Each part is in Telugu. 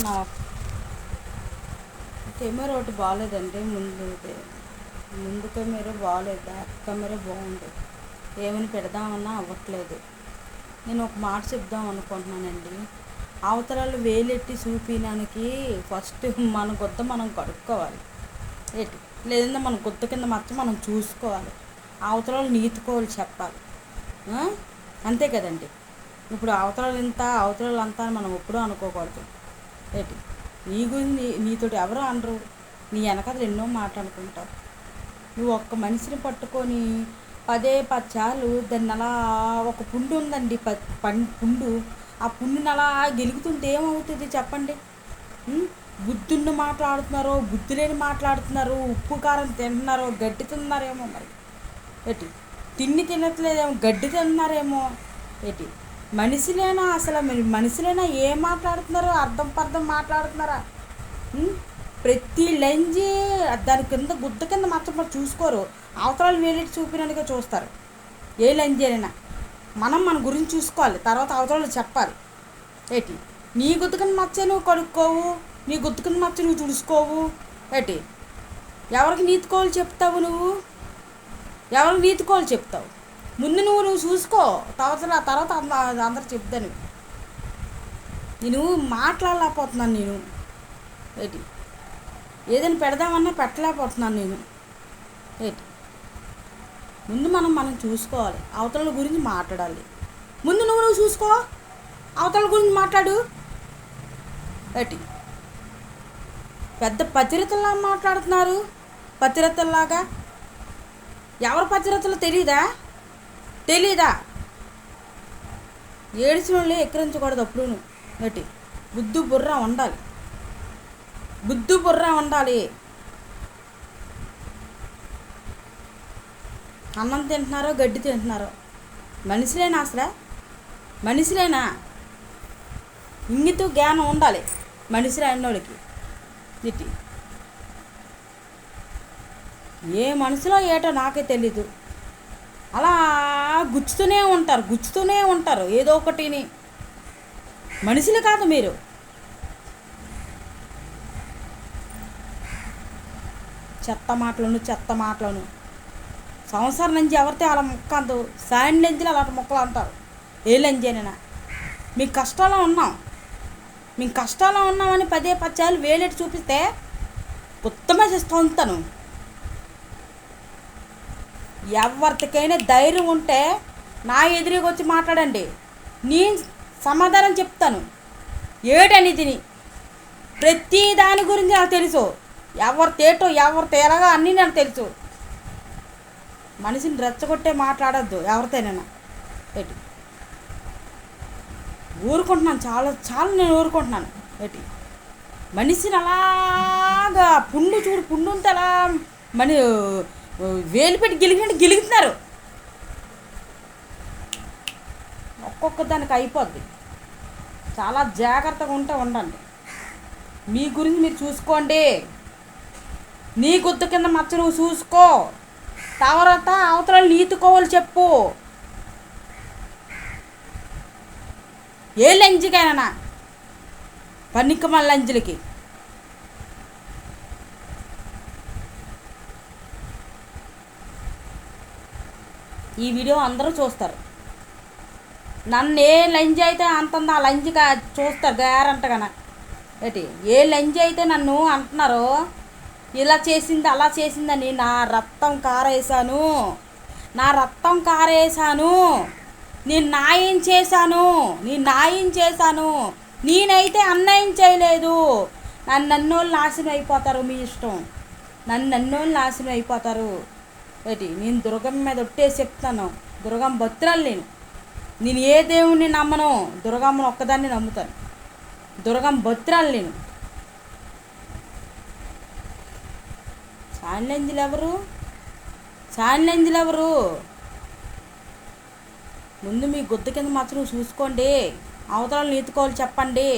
నా కెమెరా ఒకటి బాగాలేదండి. ముందు కెమెరా బాగాలేదు, బ్యాక్ కెమెరా బాగుంది. ఏమని పెడదామన్నా అవ్వట్లేదు. నేను ఒక మాట చెప్దాం అనుకుంటున్నానండి. అవతరాలు వేలెట్టి చూపించడానికి ఫస్ట్ మన గుద్ద మనం కడుక్కోవాలి. ఏంటి లేదంటే మన గుద్ద కింద మాత్రం మనం చూసుకోవాలి. అవతరాలు నీతుకోవాలి చెప్పాలి. అంతే కదండి. ఇప్పుడు అవతరాలు ఇంత అవతరాలు అంతా అని మనం ఎప్పుడూ అనుకోకూడదు. ఏంటి నీ గురించి నీతోటి ఎవరు అనరు, నీ వెనకాల ఎన్నో మాట్లాడుకుంటావు. నువ్వు ఒక్క మనిషిని పట్టుకొని పదే పచ్చాలు దాన్ని అలా ఒక పుండు ఉందండి, పుండు, ఆ పుండుని అలా గెలుగుతుంటే ఏమవుతుంది చెప్పండి? బుద్ధున్న మాట్లాడుతున్నారో బుద్ధి లేని మాట్లాడుతున్నారో, ఉప్పు కారం తింటున్నారో గడ్డి తిన్నారేమో, మరి ఏంటి తిండి తినట్లేదేమో గడ్డి తిన్నారేమో. ఏంటి మనిషిలేనా అసలు? మనిషిలేనా ఏం మాట్లాడుతున్నారో అర్థం మాట్లాడుతున్నారా? ప్రతి లంజి దాని కింద గుద్ద కింద మాత్రం చూసుకోరు, అవతరాలు వేలెట్టి చూపినట్టుగా చూస్తారు. ఏ లంజి అయినా మన గురించి చూసుకోవాలి, తర్వాత అవతరాలు చెప్పాలి. ఏంటి నీ గుద్ద కింద మచ్చ నువ్వు కడుక్కోవు, నీ గుద్ద కింద మచ్చ నువ్వు తుడుచుకోవు. ఏంటి ఎవరికి నీతుకోవాలి చెప్తావు? నువ్వు ఎవరికి నీతుకోవాలి చెప్తావు? ముందు నువ్వు చూసుకో, తర్వాత అందరు చెప్తాను. నేను మాట్లాడలేకపోతున్నాను. నేను ఏంటి ఏదైనా పెడదామన్నా పెట్టలేకపోతున్నాను నేను. ఏంటి ముందు మనం చూసుకోవాలి, అవతల గురించి మాట్లాడాలి. ముందు నువ్వు చూసుకో, అవతల గురించి మాట్లాడు. ఏంటి పెద్ద పతిరతల్లా మాట్లాడుతున్నారు, పతిరతల్లాగా. ఎవరు పతిరతలు తెలీదా? ఏడిచిన వాళ్ళే ఎక్కిరించకూడదు అప్పుడు. ఏంటి బుద్ధు బుర్ర ఉండాలి. అన్నం తింటున్నారో గడ్డి తింటున్నారో మనిషిలేనా అసలు? మనిషిలేనా? ఇంగితో జ్ఞానం ఉండాలి మనిషిలే అన్నోడికి. ఇటు ఏ మనసులో ఏటో నాకే తెలీదు, అలా గుచ్చుతూనే ఉంటారు ఏదో ఒకటిని. మనుషులు కాదు మీరు. చెత్త మాటలను సంవత్సరం నుంచి ఎవరితే అలా మొక్క అందు సాయం లెంజిలు అలాంటి మొక్కలు అంటారు. ఏ లెంజేనైనా మేము కష్టాల్లో ఉన్నామని పదే పచ్చాలు వేలెట్టి చూపిస్తే ఉత్తమేసేస్తూ ఉంటాను. ఎవరికైనా ధైర్యం ఉంటే నా ఎదురుగా వచ్చి మాట్లాడండి, నేను సమాధానం చెప్తాను. ఏటని తిని ప్రతి దాని గురించి నాకు తెలుసు, ఎవరు తేటో ఎవరు తేరగా అన్నీ నాకు తెలుసు. మనిషిని రెచ్చగొట్టే మాట్లాడద్దు ఎవరితోనైనా. ఏంటి ఊరుకుంటున్నాను, చాలా నేను ఊరుకుంటున్నాను. ఏంటి మనిషిని అలాగా పుండు ఉంటే అలా వేలు పెట్టి గెలుగుతున్నారు. ఒక్కొక్క దానికి అయిపోద్ది. చాలా జాగ్రత్తగా ఉండండి. మీ గురించి మీరు చూసుకోండి. నీ గుద్ద కింద మచ్చ నువ్వు చూసుకో, తర్వాత అవతరాలు నీతుకోవాలి చెప్పు. ఏ లంజికైనా పనికిమాల లంజులకి. ఈ వీడియో అందరూ చూస్తారు. నన్ను ఏ లంజి అయితే అంటుందో ఆ లంజిగా చూస్తారు గ్యారంటగా. ఏంటి ఏ లంజి అయితే నన్ను అంటున్నారో ఇలా చేసింది అలా చేసిందని నా రక్తం కారేసాను. నేను న్యాయం చేశాను. నేనైతే అన్యాయం చేయలేదు. నన్నోళ్ళు నాశనం అయిపోతారు, మీ ఇష్టం. నన్నోళ్ళు నాశనం అయిపోతారు. ఏంటి నేను దుర్గమ్మ మీద ఒట్టేసి చెప్తాను, దుర్గమ్మ భద్రాలు నేను ఏ దేవుణ్ణి నమ్మను, దుర్గమ్మను ఒక్కదాన్ని నమ్ముతాను. దుర్గమ్మ భద్రాలు సాన్లంజులు ఎవరు? ముందు మీ గుద్ద కింద మాత్రం చూసుకోండి, అవతరాలు నీతుకోవాలి చెప్పండి.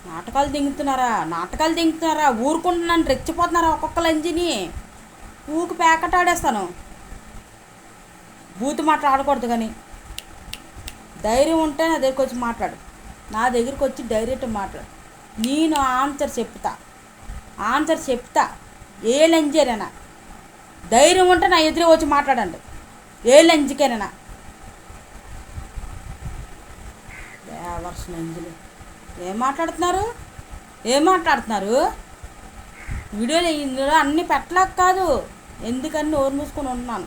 నాటకాలు దింగుతున్నారా? ఊరుకుంటున్నాను, రెచ్చిపోతున్నారా ఒక్కొక్క లంజిని ప్యాకెట్ ఆడేస్తాను. బూతు మాట్లాడకూడదు కానీ ధైర్యం ఉంటే నా దగ్గరికి వచ్చి మాట్లాడు. నా దగ్గరికి వచ్చి డైరెక్ట్ మాట్లాడు. నేను ఆన్సర్ చెప్తా. ఏ లంజేనా ధైర్యం ఉంటే నా ఎదురు వచ్చి మాట్లాడండి. ఏ లంజికేనా వర్షం లంజులు ఏం మాట్లాడుతున్నారు? వీడియోలు ఇందులో అన్నీ పెట్టలేక కాదు, ఎందుకని నోరు మూసుకొని ఉన్నాను.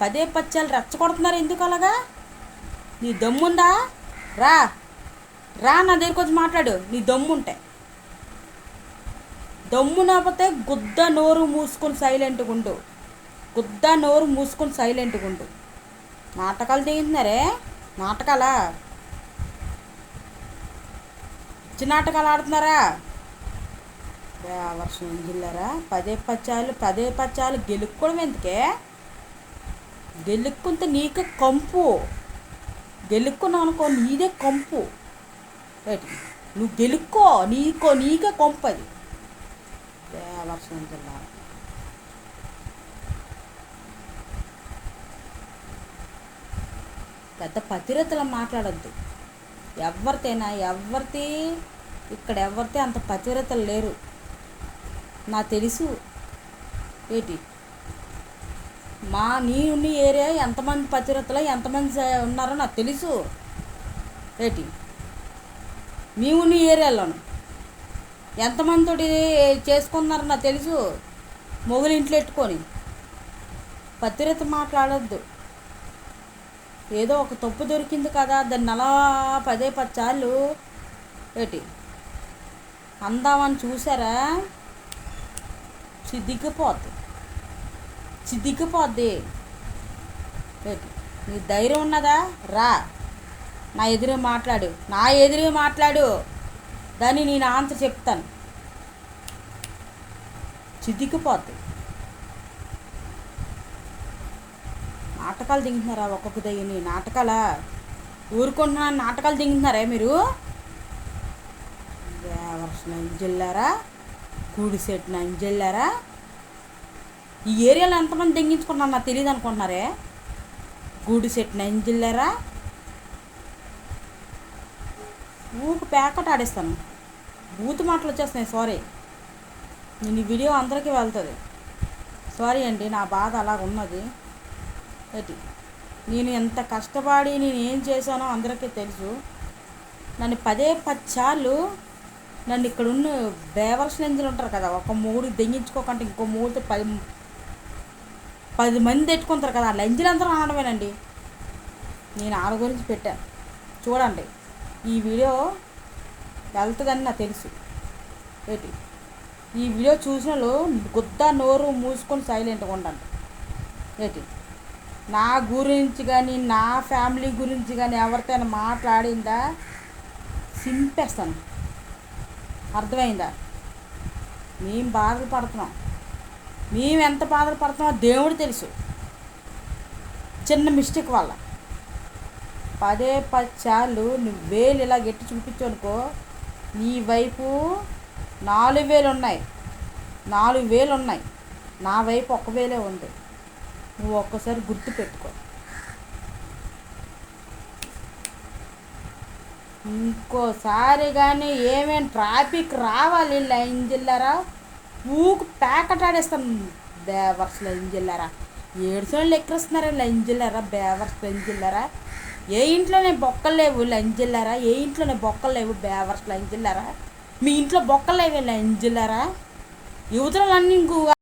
పదే పచ్చాలు రెచ్చగొడుతున్నారు ఎందుకు అలాగా? నీ దమ్ముందా? రా నా దగ్గరికి వచ్చి మాట్లాడు. నీ దమ్ముంటే. దమ్ము నాపోతే నోరు మూసుకొని సైలెంట్గా ఉండు. నాటకాలు దిగుతున్నారే, నాటకాలా? నాటకాలు ఆడుతున్నారా? వర్షం జిల్లారా పదే పచ్చాలు గెలుక్కోవడం ఎందుకే? గెలుక్కుంటే నీకే కంపు. గెలుక్కున్నావు అనుకో, నీదే కంపు. నువ్వు గెలుక్కో, నీకే కంపు అది. వర్షం జిల్లా పెద్ద పతిరతలా మాట్లాడద్దు. ఎవరిది ఇక్కడ అంత పతిరతలు లేరు, నాకు తెలుసు. నీ ఏరియా ఎంతమంది పతిరతలు ఎంతమంది ఉన్నారో నాకు తెలుసు. మీ ఏరియాలోను ఎంతమందితోటి చేసుకున్నారో నాకు తెలుసు. మొగులు ఇంట్లో పెట్టుకొని పతిరత మాట్లాడొద్దు. ఏదో ఒక తప్పు దొరికింది కదా, దాన్ని అలా పదే పచ్చాళ్ళు అందామని చూసారా? సిద్ధికిపోద్ది. నీ ధైర్యం ఉన్నదా? రా నా ఎదురు మాట్లాడు. దాన్ని నేను ఆన్సర్ చెప్తాను. సిద్ధికిపోద్ది. నాటకాలు దిగుతున్నారా? ఒక్కొక్క దగ్గర నాటకాలా? ఊరుకుంటున్నాను, నాటకాలు దిగుతున్నారా మీరు? జిల్లారా కూడిసెట్ జిల్లారా ఈ ఏరియాలో ఎంతమంది దెంగించుకున్నారు నాకు తెలియదు అనుకుంటున్నారే? గూడిసెట్ జిల్లారా ఊకు ప్యాకెట్ ఆడేస్తాను. బూతు మాటలు వచ్చేస్తున్నాయి. సారీ, నేను ఈ వీడియో అందరికీ వెళ్తుంది. సారీ అండి, నా బాధ అలాగ ఉన్నది. నేను ఎంత కష్టపడి నేను ఏం చేశానో అందరికీ తెలుసు. నన్ను పదే పచ్చాళ్ళు నన్ను ఇక్కడ ఉన్న బేవర్స్ లంజులు ఉంటారు కదా, ఒక మూడు దెంగించుకోకుండా ఇంకో మూడుతో 10 మంది తెచ్చుకుంటారు కదా, ఆ లంజులందరూ ఆడమేనండి. నేను ఆడ గురించి పెట్టాను చూడండి. ఈ వీడియో వెళ్తుందని నాకు తెలుసు. ఈ వీడియో చూసిన వాళ్ళు నోరు మూసుకొని సైలెంట్గా ఉండండి. నా గురించి కానీ నా ఫ్యామిలీ గురించి కానీ ఎవరితోనైనా మాట్లాడిందా సింపేస్తాను. అర్థమైందా? మేము బాధలు పడుతున్నాం. మేము ఎంత బాధలు పడుతున్నామో దేవుడు తెలుసు. చిన్న మిస్టేక్ వల్ల పదే పచ్చాళ్ళు నువ్వు వేలు ఇలా గట్టి చూపించు అనుకో, నీ వైపు 4,000 ఉన్నాయి. నా వైపు 1,000 ఉంది. నువ్వు ఒక్కసారి గుర్తు పెట్టుకో. ఇంకోసారి కానీ ఏమేమి ట్రాఫిక్ రావాలి లైన్ జిల్లారా ఊకు ప్యాకెట్ ఆడేస్తాం. బేవర్స్ లైన్ జిల్లారా 7 ఎక్కిస్తున్నారా లైన్ జిల్లారా? బేవర్స్ లైన్ జిల్లారా ఏ ఇంట్లోనే బొక్కలు లేవు లైన్ జిల్లారా? ఏ ఇంట్లోనే బొక్కలు లేవు బేవర్స్ లైన్ జిల్లారా? మీ ఇంట్లో బొక్కలు లేవే లైన్ జిల్లారా? యువతలన్నీ ఇంకో